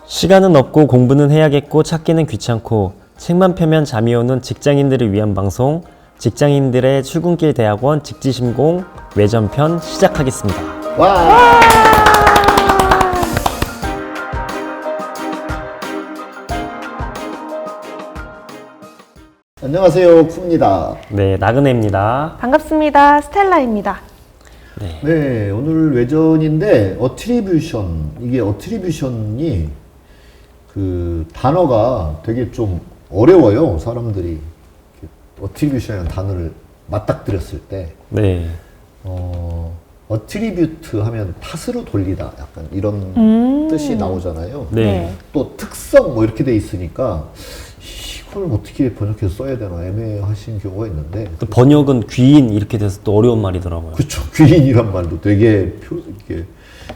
시간은 없고 공부는 해야겠고 찾기는 귀찮고 책만 펴면 잠이 오는 직장인들을 위한 방송 직장인들의 출근길 대학원 직지심공 외전편 시작하겠습니다. 와! 안녕하세요, 쿵입니다. 네, 나그네입니다. 반갑습니다. 스텔라입니다. 네, 오늘 외전인데 어트리뷰션, 이게 어트리뷰션이 그 단어가 되게 좀 어려워요. 사람들이 어트리뷰션이라는 단어를 맞닥뜨렸을 때 네. 어트리뷰트 하면 탓으로 돌리다 약간 이런 뜻이 나오잖아요. 네. 또 특성 뭐 이렇게 돼 있으니까 이걸 어떻게 번역해서 써야 되나 애매하신 경우가 있는데 또 번역은 귀인 이렇게 돼서 또 어려운 말이더라고요. 그렇죠. 귀인이란 말도 되게 이게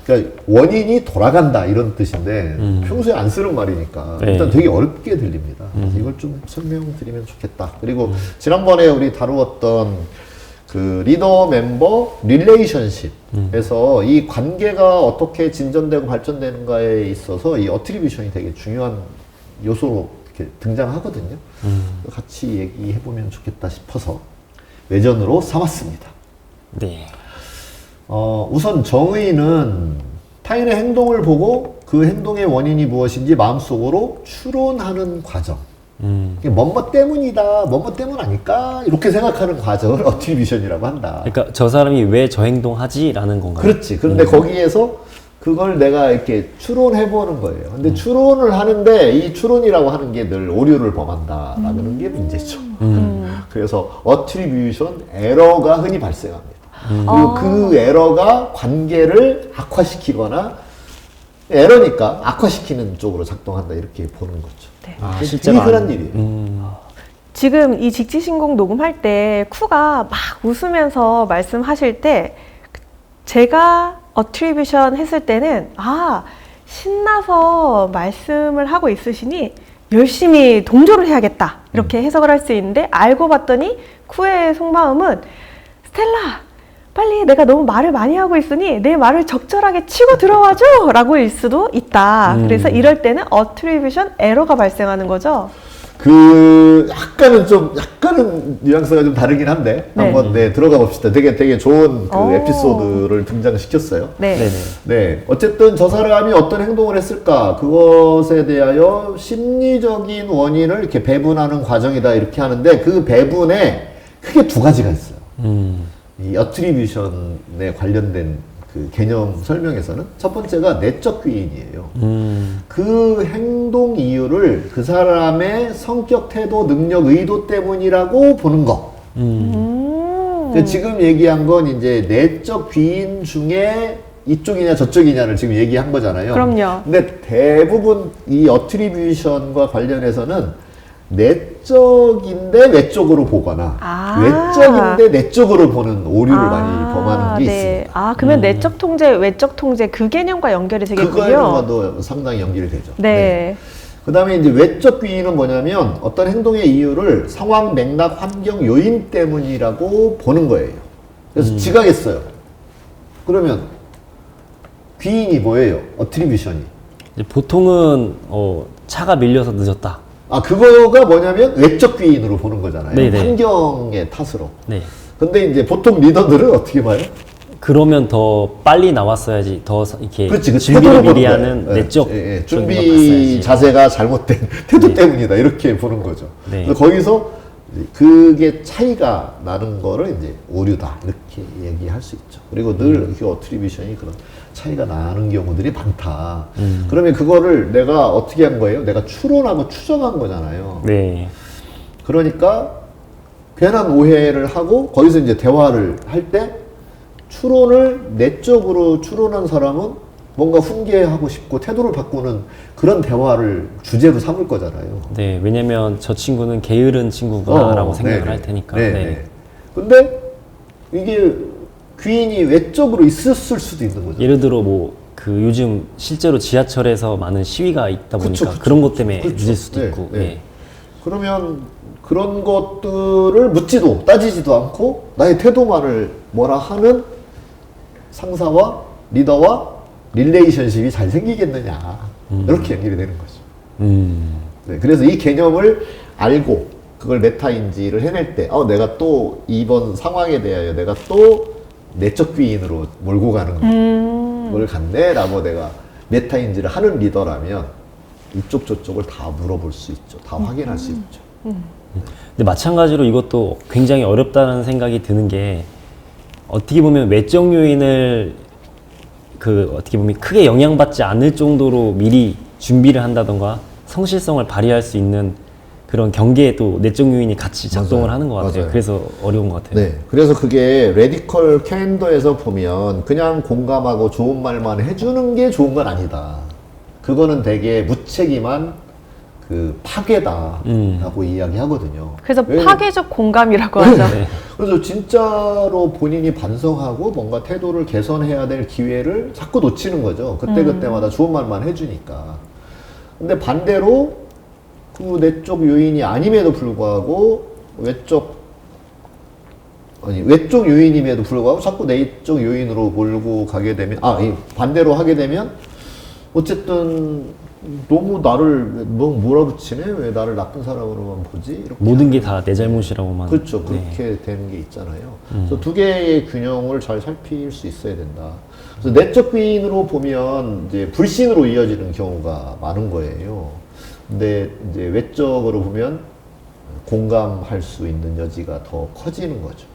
그러니까 원인이 돌아간다 이런 뜻인데 평소에 안 쓰는 말이니까 네. 일단 되게 어렵게 들립니다. 그래서 이걸 좀 설명드리면 좋겠다. 그리고 지난번에 우리 다루었던 그 리더 멤버 릴레이션십에서 이 관계가 어떻게 진전되고 발전되는가에 있어서 이 어트리뷰션이 되게 중요한 요소로 이렇게 등장하거든요. 같이 얘기해보면 좋겠다 싶어서 외전으로 삼았습니다. 네. 우선 정의는 타인의 행동을 보고 그 행동의 원인이 무엇인지 마음속으로 추론하는 과정. 이게 뭐뭐 때문이다, 뭐뭐 때문 아닐까 이렇게 생각하는 과정을 어트리뷰션이라고 한다. 그러니까 저 사람이 왜 저 행동하지라는 건가요? 그렇지. 그런데 거기에서 그걸 내가 이렇게 추론해보는 거예요. 근데 추론을 하는데 이 추론이라고 하는 게 늘 오류를 범한다라는 게 문제죠. 그래서 어트리뷰션 에러가 흔히 발생합니다. 그리고 그 에러가 관계를 악화시키거나 에러니까 악화시키는 쪽으로 작동한다 이렇게 보는 거죠. 네. 되게 실제로 흔한 일이에요. 지금 이 직지신공 녹음할 때 쿠가 막 웃으면서 말씀하실 때 제가 어트리뷰션 했을 때는 신나서 말씀을 하고 있으시니 열심히 동조를 해야겠다 이렇게 해석을 할 수 있는데 알고 봤더니 쿠의 속마음은 스텔라 빨리 내가 너무 말을 많이 하고 있으니 내 말을 적절하게 치고 들어와줘 라고 일 수도 있다. 그래서 이럴 때는 어트리뷰션 에러가 발생하는 거죠. 약간은 뉘앙스가 좀 다르긴 한데 네. 한번 들어가 봅시다. 되게 좋은 그 오. 에피소드를 등장시켰어요. 네. 네네. 네, 어쨌든 저 사람이 어떤 행동을 했을까 그것에 대하여 심리적인 원인을 이렇게 배분하는 과정이다 이렇게 하는데 그 배분에 크게 두 가지가 있어요. 이 어트리뷰션에 관련된 그 개념 설명에서는 첫 번째가 내적 귀인이에요. 그 행동 이유를 그 사람의 성격, 태도, 능력, 의도 때문이라고 보는 거. 그러니까 지금 얘기한 건 이제 내적 귀인 중에 이쪽이냐 저쪽이냐를 지금 얘기한 거잖아요. 그럼요. 근데 대부분 이 어트리뷰션과 관련해서는 내적인데 외적으로 보거나 외적인데 내적으로 보는 오류를 많이 범하는 게 있습니다. 그러면 내적 통제, 외적 통제 그 개념과 연결이 되겠군요. 그거와도 상당히 연결이 되죠. 네. 그 다음에 이제 외적 귀인은 뭐냐면 어떤 행동의 이유를 상황, 맥락, 환경, 요인 때문이라고 보는 거예요. 그래서 지각했어요. 그러면 귀인이 뭐예요? 어트리뷰션이. 이제 보통은 차가 밀려서 늦었다. 그거가 뭐냐면 외적 귀인으로 보는 거잖아요. 네네. 환경의 탓으로. 네. 근데 이제 보통 리더들은 어떻게 봐요? 그러면 더 빨리 나왔어야지. 더 이렇게 그렇지. 준비를 태도를 미리 보는 하는 거예요. 내적 준비 자세가 잘못된 태도 때문이다. 이렇게 보는 거죠. 네. 그래서 거기서 그게 차이가 나는 거를 이제 오류다. 이렇게 얘기할 수 있죠. 그리고 늘 이렇게 어트리뷰션이 그런 차이가 나는 경우들이 많다. 그러면 그거를 내가 어떻게 한 거예요? 내가 추론하고 추정한 거잖아요. 네. 그러니까 괜한 오해를 하고 거기서 이제 대화를 할 때 추론을 내적으로 추론한 사람은 뭔가 훈계하고 싶고 태도를 바꾸는 그런 대화를 주제로 삼을 거잖아요. 네, 왜냐면 저 친구는 게으른 친구가라고 생각을 네네. 할 테니까. 네네. 네. 근데 이게 귀인이 외적으로 있었을 수도 있는 거죠. 예를 들어 그 요즘 실제로 지하철에서 많은 시위가 있다 보니까 그쵸. 그런 것 때문에 그쵸. 늦을 수도 네, 있고. 네. 네. 그러면 그런 것들을 묻지도 따지지도 않고 나의 태도만을 뭐라 하는 상사와 리더와 릴레이션십이 잘 생기겠느냐. 이렇게 연결이 되는 거죠. 음. 네, 그래서 이 개념을 알고 그걸 메타인지를 해낼 때, 내가 또 이번 상황에 대하여 내가 또 내적 귀인으로 몰고 가는 걸 같네라고 내가 메타인지를 하는 리더라면 이쪽 저쪽을 다 물어볼 수 있죠. 다 확인할 수 있죠. 근데 마찬가지로 이것도 굉장히 어렵다는 생각이 드는 게 어떻게 보면 외적 요인을 어떻게 보면 크게 영향받지 않을 정도로 미리 준비를 한다던가 성실성을 발휘할 수 있는 그런 경계에 또 내적 요인이 같이 작동을 맞아요. 하는 것 같아요. 맞아요. 그래서 어려운 것 같아요. 네. 그래서 그게 레디컬 캔더에서 보면 그냥 공감하고 좋은 말만 해주는 게 좋은 건 아니다. 그거는 되게 무책임한 그 파괴다라고 이야기하거든요. 그래서 왜? 파괴적 공감이라고 하죠. 네. 그래서 진짜로 본인이 반성하고 뭔가 태도를 개선해야 될 기회를 자꾸 놓치는 거죠. 그때마다 좋은 말만 해주니까. 근데 반대로 그 내적 요인이 아님에도 불구하고 외적 요인임에도 불구하고 자꾸 내적 요인으로 몰고 가게 되면 반대로 하게 되면 어쨌든 너무 나를 너무 몰아붙이네, 왜 나를 나쁜 사람으로만 보지, 이렇게 모든 게 다 내 잘못이라고만. 그렇죠. 네. 그렇게 되는 게 있잖아요. 그래서 두 개의 균형을 잘 살필 수 있어야 된다. 그래서 내적 귀인으로 보면 이제 불신으로 이어지는 경우가 많은 거예요. 근데 이제 외적으로 보면 공감할 수 있는 여지가 더 커지는 거죠.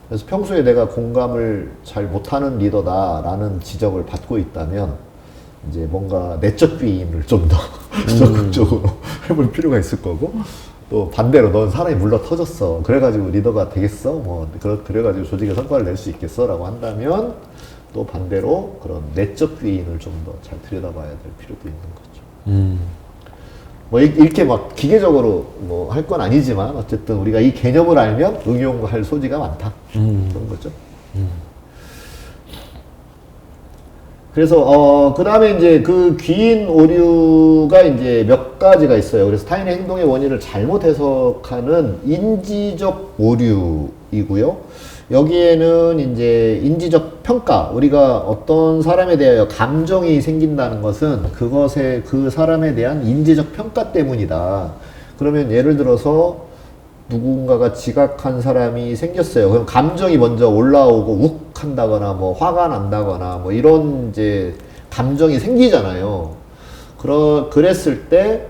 그래서 평소에 내가 공감을 잘 못하는 리더다라는 지적을 받고 있다면 이제 뭔가 내적 귀인을 좀 더 적극적으로 해볼 필요가 있을 거고, 또 반대로 넌 사람이 물러 터졌어, 그래가지고 리더가 되겠어? 뭐 그래가지고 조직의 성과를 낼 수 있겠어? 라고 한다면 또 반대로 그런 내적 귀인을 좀 더 잘 들여다봐야 될 필요도 있는 거죠. 뭐 이렇게 막 기계적으로 뭐 할 건 아니지만 어쨌든 우리가 이 개념을 알면 응용할 소지가 많다. 그런 거죠. 그래서 그 다음에 이제 그 귀인 오류가 이제 몇 가지가 있어요. 그래서 타인의 행동의 원인을 잘못 해석하는 인지적 오류이고요. 여기에는 이제 인지적 평가, 우리가 어떤 사람에 대하여 감정이 생긴다는 것은 그 사람에 대한 인지적 평가 때문이다. 그러면 예를 들어서 누군가가 지각한 사람이 생겼어요. 그럼 감정이 먼저 올라오고 욱 한다거나 뭐 화가 난다거나 뭐 이런 이제 감정이 생기잖아요. 그랬을 때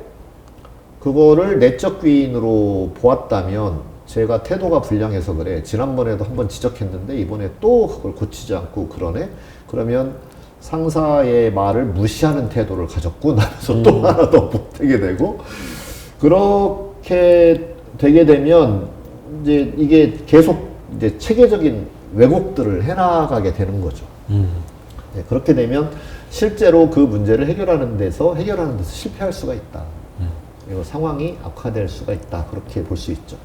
그거를 내적 귀인으로 보았다면, 제가 태도가 불량해서 그래, 지난번에도 한번 지적했는데 이번에 또 그걸 고치지 않고 그러네? 그러면 상사의 말을 무시하는 태도를 가졌군 하면서 또 하나 더 보태게 되고, 그렇게 되게 되면 이제 이게 계속 이제 체계적인 왜곡들을 해나가게 되는 거죠. 네, 그렇게 되면 실제로 그 문제를 해결하는 데서 실패할 수가 있다. 그리고 상황이 악화될 수가 있다. 그렇게 볼 수 있죠.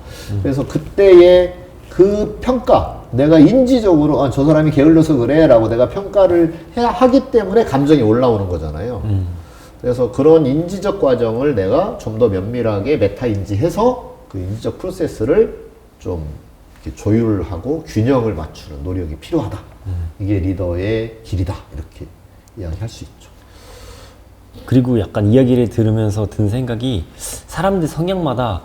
그래서 그때의 그 평가, 내가 인지적으로 저 사람이 게을러서 그래 라고 내가 평가를 하기 때문에 감정이 올라오는 거잖아요. 그래서 그런 인지적 과정을 내가 좀 더 면밀하게 메타인지해서 그 인지적 프로세스를 좀 이렇게 조율하고 균형을 맞추는 노력이 필요하다. 이게 리더의 길이다. 이렇게 이야기할 수 있죠. 그리고 약간 이야기를 들으면서 든 생각이, 사람들 성향마다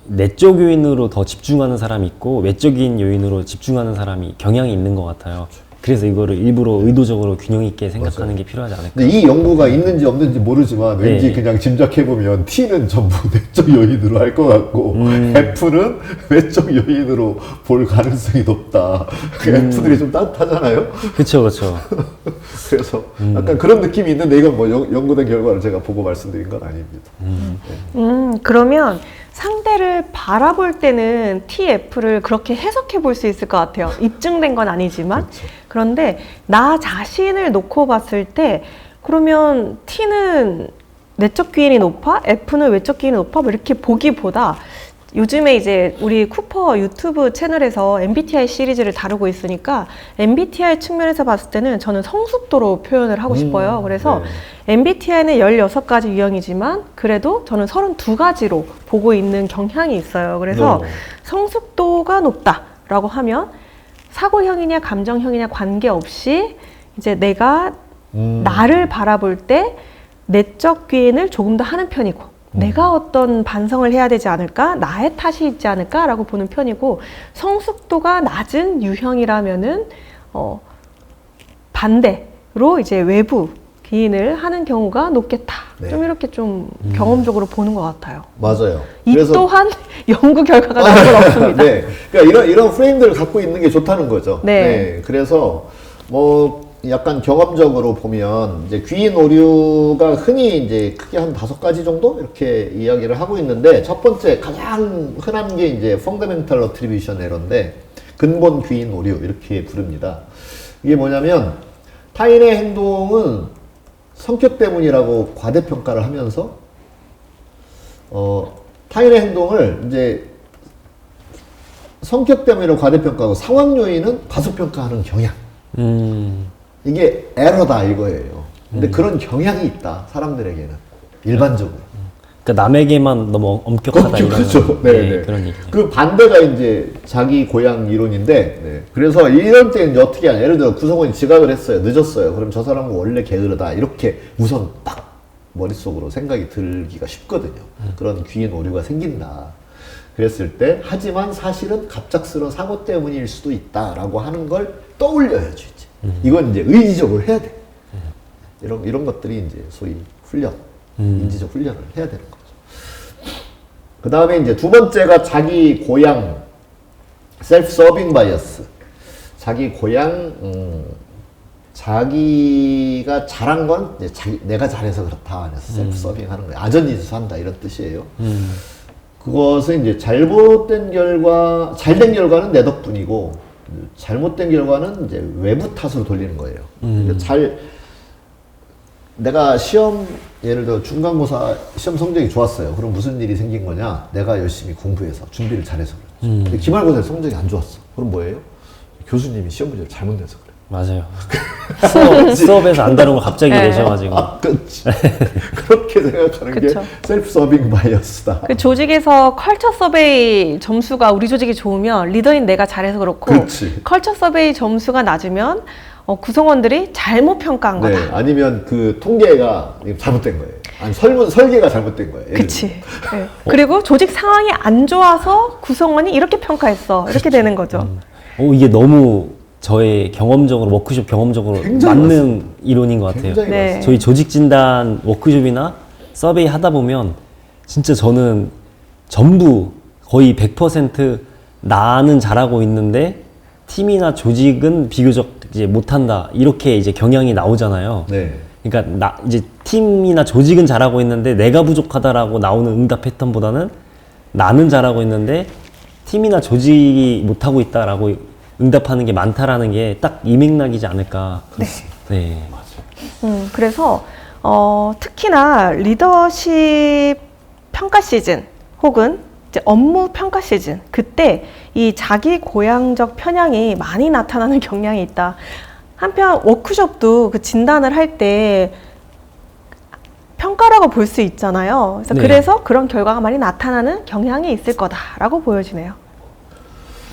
내적 요인으로 더 집중하는 사람이 있고 외적인 요인으로 집중하는 사람이 경향이 있는 것 같아요. 그래서 이거를 일부러 의도적으로 균형 있게 생각하는 맞아요. 게 필요하지 않을까. 근데 이 연구가 있는지 없는지 모르지만 왠지 네. 그냥 짐작해보면 T는 전부 내적 요인으로 할 것 같고 F는 외적 요인으로 볼 가능성이 높다. F들이 좀 따뜻하잖아요. 그렇죠, 그렇죠. 그래서 약간 그런 느낌이 있는데, 이건 뭐 연구된 결과를 제가 보고 말씀드린 건 아닙니다. 그러면 상대를 바라볼 때는 TF를 그렇게 해석해 볼 수 있을 것 같아요. 입증된 건 아니지만. 그렇죠. 그런데 나 자신을 놓고 봤을 때, 그러면 T는 내적 귀인이 높아? F는 외적 귀인이 높아? 뭐 이렇게 보기보다, 요즘에 이제 우리 쿠퍼 유튜브 채널에서 MBTI 시리즈를 다루고 있으니까 MBTI 측면에서 봤을 때는 저는 성숙도로 표현을 하고 싶어요. 그래서 네. MBTI는 16가지 유형이지만 그래도 저는 32가지로 보고 있는 경향이 있어요. 그래서 네. 성숙도가 높다라고 하면 사고형이냐 감정형이냐 관계없이 이제 내가 나를 바라볼 때 내적 귀인을 조금 더 하는 편이고 내가 어떤 반성을 해야 되지 않을까? 나의 탓이 있지 않을까? 라고 보는 편이고 성숙도가 낮은 유형이라면은 반대로 이제 외부 귀인을 하는 경우가 높겠다. 네. 좀 이렇게 좀 경험적으로 보는 것 같아요. 맞아요. 이 또한 연구 결과가 나온 건 없습니다. 네. 그러니까 이런 프레임들을 갖고 있는 게 좋다는 거죠. 네. 그래서 뭐 약간 경험적으로 보면 이제 귀인 오류가 흔히 이제 크게 한 5가지 정도 이렇게 이야기를 하고 있는데 첫 번째 가장 흔한 게 이제 Fundamental Attribution Error인데 근본 귀인 오류 이렇게 부릅니다. 이게 뭐냐면 타인의 행동은 성격 때문이라고 과대평가를 하면서 타인의 행동을 이제 성격 때문이라고 과대평가하고 상황 요인은 과소평가하는 경향. 이게 에러다 이거예요. 근데 그런 경향이 있다 사람들에게는 일반적으로. 그러니까 남에게만 너무 엄격하다 이런 그렇죠. 네. 그런 얘기. 그 반대가 이제 자기 고양 이론인데, 네. 그래서 이런 때 이제 어떻게 하냐. 예를 들어 구성원이 지각을 했어요. 늦었어요. 그럼 저 사람은 원래 게으르다. 이렇게 우선 빡 머릿속으로 생각이 들기가 쉽거든요. 그런 귀인 오류가 생긴다. 그랬을 때 하지만 사실은 갑작스러운 사고 때문일 수도 있다라고 하는 걸 떠올려야지. 이건 이제 의지적으로 해야 돼. 이런 것들이 이제 소위 훈련, 인지적 훈련을 해야 되는 거죠. 그 다음에 이제 두 번째가 자기 고양, self-serving bias. 자기 고양, 자기가 잘한 건 이제 내가 잘해서 그렇다. 그래서 self-serving 하는 거예요. 아전인수한다 이런 뜻이에요. 그것은 이제 잘된 결과는 내 덕분이고 잘못된 결과는 이제 외부 탓으로 돌리는 거예요. 내가 예를 들어 중간고사 시험 성적이 좋았어요. 그럼 무슨 일이 생긴 거냐? 내가 열심히 공부해서 준비를 잘해서 그래. 근데 기말고사 성적이 안 좋았어. 그럼 뭐예요? 교수님이 시험 문제를 잘못 내서 그래. 맞아요. 수업에서 안 다룬 걸 갑자기 내셔가지고. 그렇지. 그렇게 생각하는 그쵸. 게 셀프 서빙 바이어스다. 그 조직에서 컬처 서베이 점수가 우리 조직이 좋으면 리더인 내가 잘해서 그렇고 그렇지. 컬처 서베이 점수가 낮으면 구성원들이 잘못 평가한 네, 거다. 아니면 그 통계가 잘못된 거예요. 아니 설계가 잘못된 거예요. 그치. 네. 그리고 조직 상황이 안 좋아서 구성원이 이렇게 평가했어. 이렇게 되는 거죠. 이게 너무 저의 경험적으로 워크숍 경험적으로 굉장히 맞는 많습니다. 이론인 것 같아요. 굉장히 네. 많습니다. 저희 조직 진단 워크숍이나 서베이 하다 보면 진짜 저는 전부 거의 100% 나는 잘하고 있는데 팀이나 조직은 비교적 이제 못한다 이렇게 이제 경향이 나오잖아요. 네. 그러니까 이제 팀이나 조직은 잘하고 있는데 내가 부족하다라고 나오는 응답 패턴보다는 나는 잘하고 있는데 팀이나 조직이 못하고 있다라고 응답하는 게 많다라는 게 딱 이 맥락이지 않을까. 네. 네. 그래서 특히나 리더십 평가 시즌 혹은 이제 업무 평가 시즌 그때 이 자기 고향적 편향이 많이 나타나는 경향이 있다. 한편 워크숍도 그 진단을 할 때 평가라고 볼 수 있잖아요. 네. 그래서 그런 결과가 많이 나타나는 경향이 있을 거다라고 보여지네요.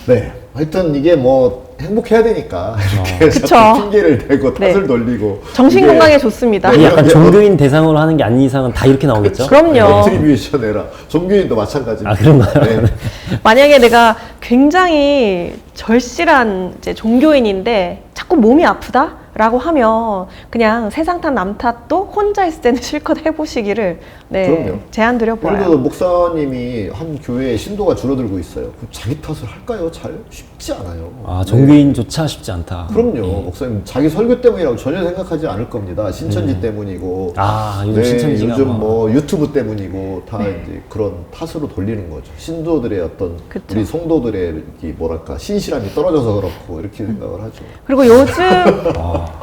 네. 하여튼 이게 뭐 행복해야 되니까 이렇게 그쵸. 자꾸 핑계를 대고 네. 탓을 돌리고 정신 이게 건강에 좋습니다. 이게 약간 종교인 대상으로 하는 게 아닌 이상은 다 이렇게 나오겠죠? 그럼요. 어트리뷰션 에라. 종교인도 마찬가지입니다. 아, 그런가요? 네. 만약에 내가 굉장히 절실한 이제 종교인인데 자꾸 몸이 아프다? 라고 하면 그냥 세상 탓 남 탓도 혼자 있을 때는 실컷 해보시기를 그럼요. 제안 예를 들어 드려보아요. 목사님이 한 교회에 신도가 줄어들고 있어요. 그럼 자기 탓을 할까요? 잘 쉽지 않아요. 아, 종교인조차 쉽지 않다. 그럼요. 목사님 자기 설교 때문이라고 전혀 생각하지 않을 겁니다. 신천지 때문이고. 아, 요즘 신천지가 요즘 뭐. 뭐 유튜브 때문이고 다 이제 그런 탓으로 돌리는 거죠. 신도들의 어떤 그쵸. 우리 성도들의 이 뭐랄까 신실함이 떨어져서 그렇고 이렇게 생각을 하죠. 그리고 요즘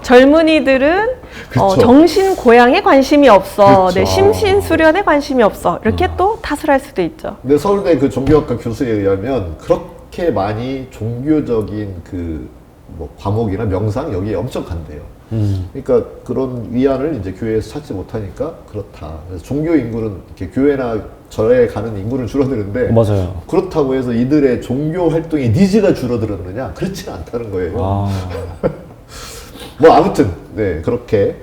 젊은이들은 그쵸. 정신 고양에 관심이 없어, 그쵸. 네, 심신 수련에 관심이 없어 이렇게 또 탓을 할 수도 있죠. 근데 서울대 그 종교학과 교수에 의하면 그렇게 많이 종교적인 그 뭐 과목이나 명상 여기에 엄청 간대요. 그러니까 그런 위안을 이제 교회에서 찾지 못하니까 그렇다. 그래서 종교 인구는 이렇게 교회나 절에 가는 인구는 줄어드는데 맞아요. 그렇다고 해서 이들의 종교 활동의 니즈가 줄어들었느냐? 그렇지는 않다는 거예요. 아, 뭐 아무튼 네 그렇게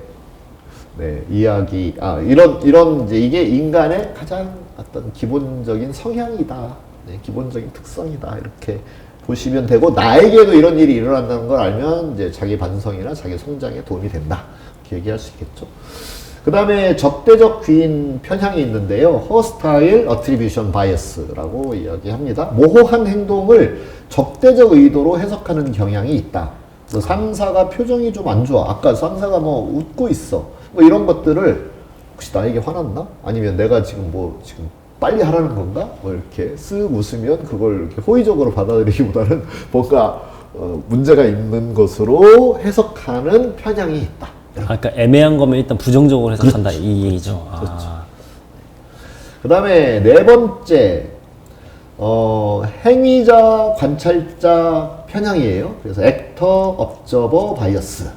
네, 이런 이제 이게 인간의 가장 어떤 기본적인 성향이다. 네, 기본적인 특성이다. 이렇게 보시면 되고, 나에게도 이런 일이 일어난다는 걸 알면 이제 자기 반성이나 자기 성장에 도움이 된다. 이렇게 얘기할 수 있겠죠. 그 다음에 적대적 귀인 편향이 있는데요. Hostile Attribution Bias라고 이야기합니다. 모호한 행동을 적대적 의도로 해석하는 경향이 있다. 그래서 상사가 표정이 좀 안 좋아. 아까 상사가 뭐 웃고 있어. 뭐 이런 것들을 혹시 나에게 화났나? 아니면 내가 지금 빨리 하라는 건가? 뭐 이렇게 쓱 웃으면 그걸 이렇게 호의적으로 받아들이기보다는 뭔가 문제가 있는 것으로 해석하는 편향이 있다. 그러니까 애매한 거면 일단 부정적으로 해석한다 이 얘기죠. 그렇죠. 그 다음에 네 번째, 행위자, 관찰자 편향이에요. 그래서 액터, 업저버, 바이어스.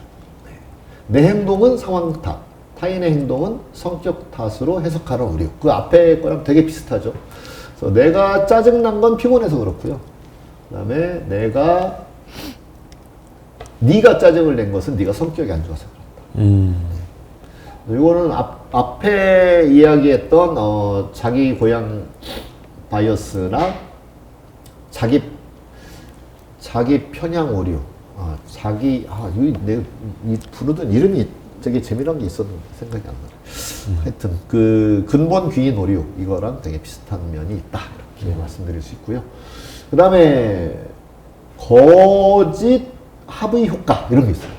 내 행동은 상황 탓, 타인의 행동은 성격 탓으로 해석하는 우려. 그 앞에 거랑 되게 비슷하죠. 그래서 내가 짜증난 건 피곤해서 그렇고요. 그 다음에 네가 짜증을 낸 것은 네가 성격이 안 좋아서 그렇다. 이거는 앞에 이야기했던 자기 고향 바이어스나 자기 편향 오류, 이 부르던 이름이 되게 재미난 게 있었는데 생각이 안 나네. 하여튼 그 근본 귀인 오류 이거랑 되게 비슷한 면이 있다 이렇게 말씀드릴 수 있고요. 그 다음에 거짓 합의 효과 이런 게 있어요.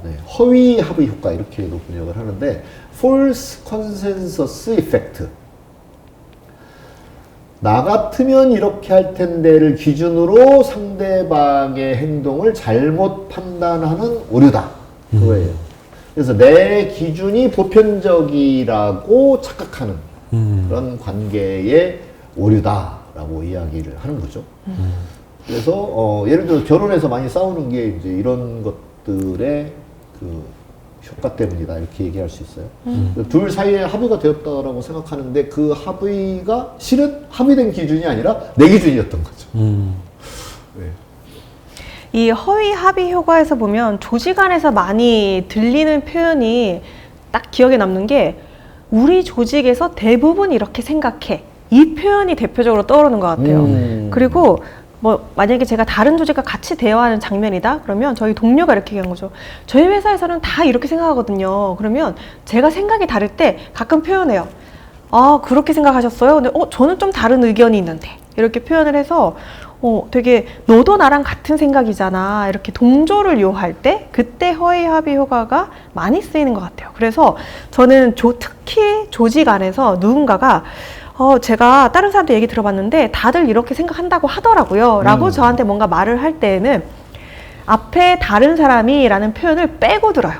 네, 허위 합의 효과 이렇게도 번역을 하는데 false consensus effect. 나 같으면 이렇게 할 텐데를 기준으로 상대방의 행동을 잘못 판단하는 오류다. 그거예요. 그래서 내 기준이 보편적이라고 착각하는 그런 관계의 오류다라고 이야기를 하는 거죠. 그래서 예를 들어 결혼해서 많이 싸우는 게 이제 이런 것들의 그 효과 때문이다 이렇게 얘기할 수 있어요. 둘 사이에 합의가 되었다라고 생각하는데 그 합의가 실은 합의된 기준이 아니라 내 기준이었던 거죠. 네. 이 허위 합의 효과에서 보면 조직 안에서 많이 들리는 표현이 딱 기억에 남는 게 우리 조직에서 대부분 이렇게 생각해. 이 표현이 대표적으로 떠오르는 것 같아요. 그리고 뭐 만약에 제가 다른 조직과 같이 대화하는 장면이다 그러면 저희 동료가 이렇게 얘기한 거죠. 저희 회사에서는 다 이렇게 생각하거든요. 그러면 제가 생각이 다를 때 가끔 표현해요. 아 그렇게 생각하셨어요? 근데 저는 좀 다른 의견이 있는데 이렇게 표현을 해서 되게 너도 나랑 같은 생각이잖아 이렇게 동조를 요할 때 그때 허위 합의 효과가 많이 쓰이는 것 같아요. 그래서 저는 특히 조직 안에서 누군가가 제가 다른 사람들 얘기 들어봤는데 다들 이렇게 생각한다고 하더라고요 라고 저한테 뭔가 말을 할 때에는 앞에 다른 사람이 라는 표현을 빼고 들어요.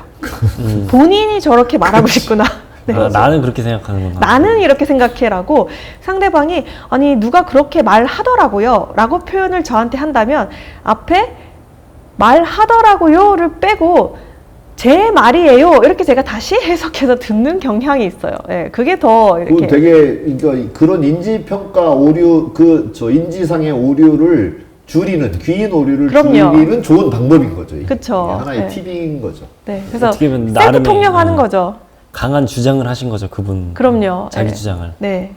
본인이 저렇게 말하고 싶구나. 네. 나는 그렇게 생각하는구나. 나는 이렇게 생각해라고 상대방이 아니 누가 그렇게 말하더라고요 라고 표현을 저한테 한다면 앞에 말하더라고요를 빼고 제 말이에요 이렇게 제가 다시 해석해서 듣는 경향이 있어요. 예, 그게 더 이렇게 되게 그런 인지평가 오류 인지상의 오류를 줄이는 귀인 오류를 줄이는 좋은 방법인 거죠. 그렇죠. 하나의 팁인 거죠. 네, 그래서 어떻게 보면 셀프 나름의, 통역하는 거죠. 강한 주장을 하신 거죠, 그분. 그럼요. 자기 네. 주장을. 네.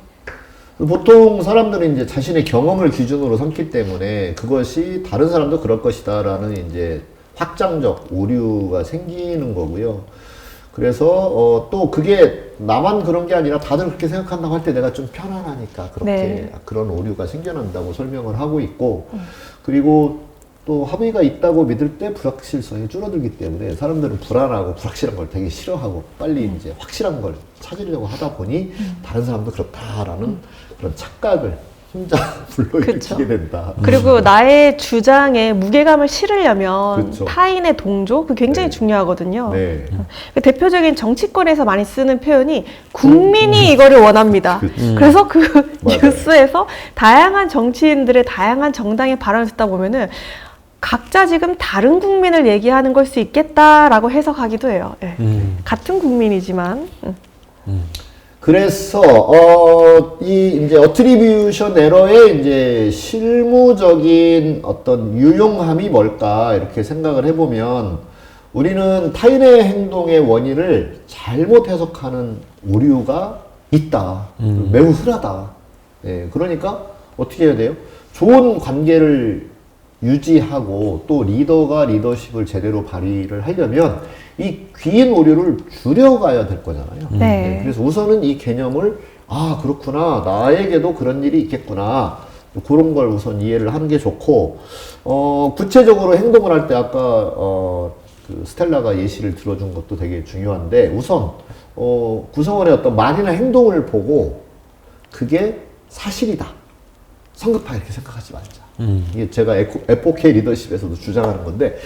보통 사람들은 이제 자신의 경험을 기준으로 삼기 때문에 그것이 다른 사람도 그럴 것이다라는 이제 확장적 오류가 생기는 거고요. 그래서 또 그게 나만 그런 게 아니라 다들 그렇게 생각한다고 할 때 내가 좀 편안하니까 그렇게 그런 오류가 생겨난다고 설명을 하고 있고 그리고 또 합의가 있다고 믿을 때 불확실성이 줄어들기 때문에 사람들은 불안하고 불확실한 걸 되게 싫어하고 빨리 이제 확실한 걸 찾으려고 하다 보니 다른 사람도 그렇다라는 그런 착각을 혼자 불러일으키게 된다. 그리고 나의 주장에 무게감을 실으려면 그렇죠. 타인의 동조, 그 굉장히 중요하거든요. 네. 그 대표적인 정치권에서 많이 쓰는 표현이 국민이 이거를 원합니다. 그래서 그 맞아요. 뉴스에서 다양한 정치인들의 다양한 정당의 발언을 듣다 보면은 각자 지금 다른 국민을 얘기하는 걸 수 있겠다라고 해석하기도 해요. 예. 같은 국민이지만. 그래서 이 이제 어트리뷰션 에러의 이제 실무적인 어떤 유용함이 뭘까 이렇게 생각을 해보면 우리는 타인의 행동의 원인을 잘못 해석하는 오류가 있다. 매우 흔하다. 예, 그러니까 어떻게 해야 돼요? 좋은 관계를 유지하고 또 리더가 리더십을 제대로 발휘를 하려면 이 귀인 오류를 줄여가야 될 거잖아요. 네. 그래서 우선은 이 개념을 아 그렇구나 나에게도 그런 일이 있겠구나 그런 걸 우선 이해를 하는 게 좋고 구체적으로 행동을 할 때 아까 그 스텔라가 예시를 들어준 것도 되게 중요한데 우선 구성원의 어떤 말이나 행동을 보고 그게 사실이다 성급하게 이렇게 생각하지 말자. 이게 제가 F4K 리더십에서도 주장하는 건데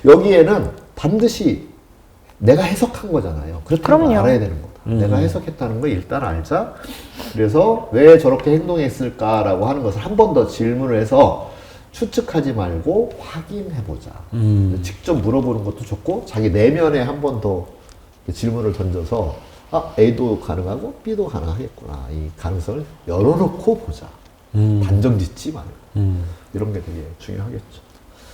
여기에는 반드시 내가 해석한 거잖아요. 그렇다는 걸 그럼요. 알아야 되는 거다. 내가 해석했다는 걸 일단 알자. 그래서 왜 저렇게 행동했을까라고 하는 것을 한 번 더 질문을 해서 추측하지 말고 확인해보자. 직접 물어보는 것도 좋고 자기 내면에 한 번 더 질문을 던져서 아 A도 가능하고 B도 가능하겠구나. 이 가능성을 열어놓고 보자. 단정 짓지 말고. 이런 게 되게 중요하겠죠.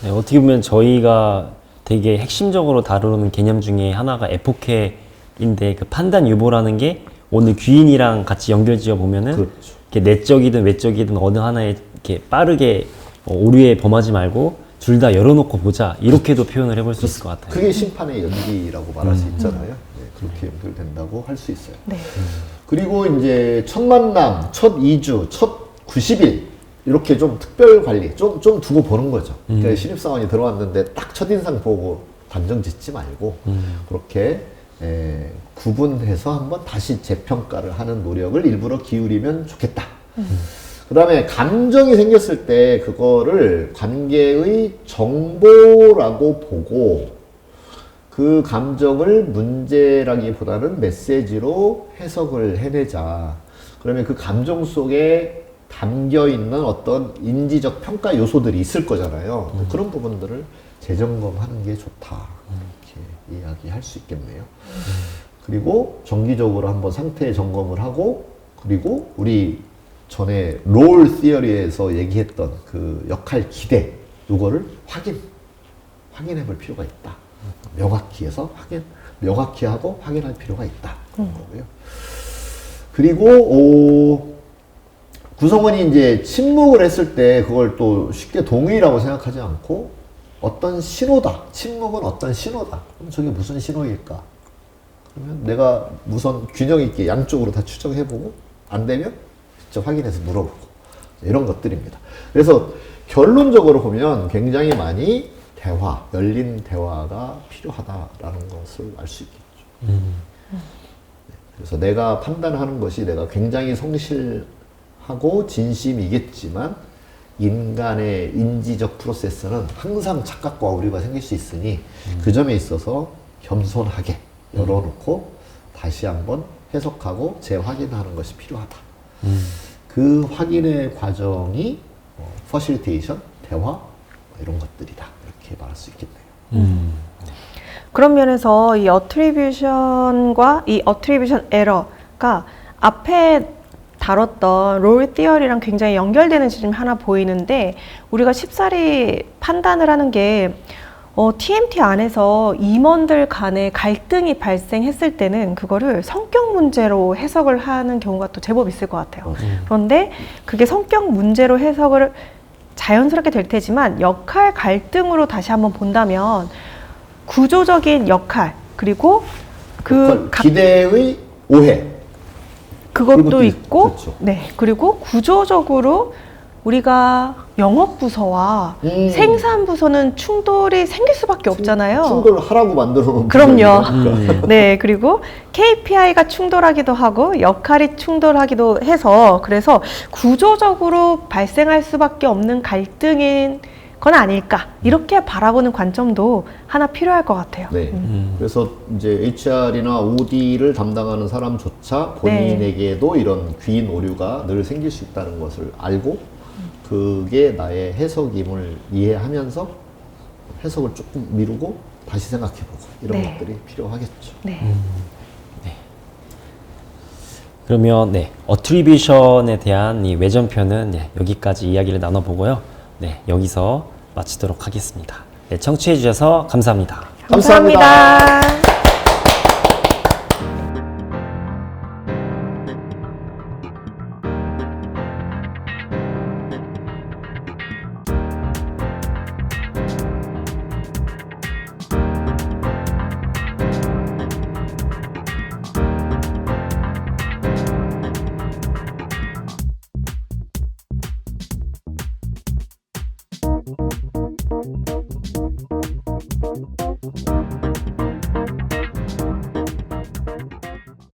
네, 어떻게 보면 저희가 되게 핵심적으로 다루는 개념 중에 하나가 에포케인데 그 판단 유보라는 게 오늘 귀인이랑 같이 연결지어 보면은 그렇죠. 이렇게 내적이든 외적이든 어느 하나에 이렇게 빠르게 오류에 범하지 말고 둘 다 열어놓고 보자 이렇게도 표현을 해볼 수 있을 것 같아요. 그게 심판의 연기라고 말할 수 있잖아요. 네, 그렇게 연결된다고 할 수 있어요. 네. 그리고 이제 첫 만남, 첫 2주, 첫 90일 이렇게 좀 특별 관리 좀 두고 보는 거죠. 그러니까 신입사원이 들어왔는데 딱 첫인상 보고 단정 짓지 말고 그렇게 구분해서 한번 다시 재평가를 하는 노력을 일부러 기울이면 좋겠다. 그 다음에 감정이 생겼을 때 그거를 관계의 정보라고 보고 그 감정을 문제라기보다는 메시지로 해석을 해내자. 그러면 그 감정 속에 담겨 있는 어떤 인지적 평가 요소들이 있을 거잖아요. 그런 부분들을 재점검하는 게 좋다. 이렇게 이야기할 수 있겠네요. 그리고 정기적으로 한번 상태 점검을 하고 그리고 우리 전에 롤 시어리에서 얘기했던 그 역할 기대 요거를 확인해 볼 필요가 있다. 명확히 해서 명확히 하고 확인할 필요가 있다. 그런 거고요. 그리고 구성원이 이제 침묵을 했을 때 그걸 또 쉽게 동의라고 생각하지 않고 어떤 신호다. 침묵은 어떤 신호다. 그럼 저게 무슨 신호일까? 그러면 내가 우선 균형 있게 양쪽으로 다 추정해보고 안 되면 직접 확인해서 물어보고 이런 것들입니다. 그래서 결론적으로 보면 굉장히 많이 열린 대화가 필요하다라는 것을 알 수 있겠죠. 그래서 내가 판단하는 것이 내가 굉장히 성실하고 진심이겠지만 인간의 인지적 프로세스는 항상 착각과 오류가 생길 수 있으니 그 점에 있어서 겸손하게 열어놓고 다시 한번 해석하고 재확인하는 것이 필요하다. 그 확인의 과정이 퍼실테이션, 대화 이런 것들이다. 이렇게 말할 수 있겠네요. 그런 면에서 이 어트리뷰션과 이 어트리뷰션 에러가 앞에 다뤘던 롤 티어리랑 굉장히 연결되는 지점이 하나 보이는데 우리가 쉽사리 판단을 하는 게 TMT 안에서 임원들 간의 갈등이 발생했을 때는 그거를 성격 문제로 해석을 하는 경우가 또 제법 있을 것 같아요. 그런데 그게 성격 문제로 해석을 자연스럽게 될 테지만 역할 갈등으로 다시 한번 본다면 구조적인 역할 그리고 기대의 오해 그것도 있고 그렇죠. 네 그리고 구조적으로 우리가 영업부서와 생산부서는 충돌이 생길 수밖에 없잖아요. 충돌하라고 만들어 놓은 그럼요. 네, 그리고 KPI가 충돌하기도 하고 역할이 충돌하기도 해서 그래서 구조적으로 발생할 수밖에 없는 갈등인 건 아닐까 이렇게 바라보는 관점도 하나 필요할 것 같아요. 네. 그래서 이제 HR이나 OD를 담당하는 사람조차 본인에게도 이런 귀인 오류가 늘 생길 수 있다는 것을 알고 그게 나의 해석임을 이해하면서 해석을 조금 미루고 다시 생각해보고 이런 것들이 필요하겠죠. 네. 그러면 어트리뷰션에 대한 이 외전편은 여기까지 이야기를 나눠보고요. 여기서 마치도록 하겠습니다. 청취해 주셔서 감사합니다. 감사합니다. 감사합니다.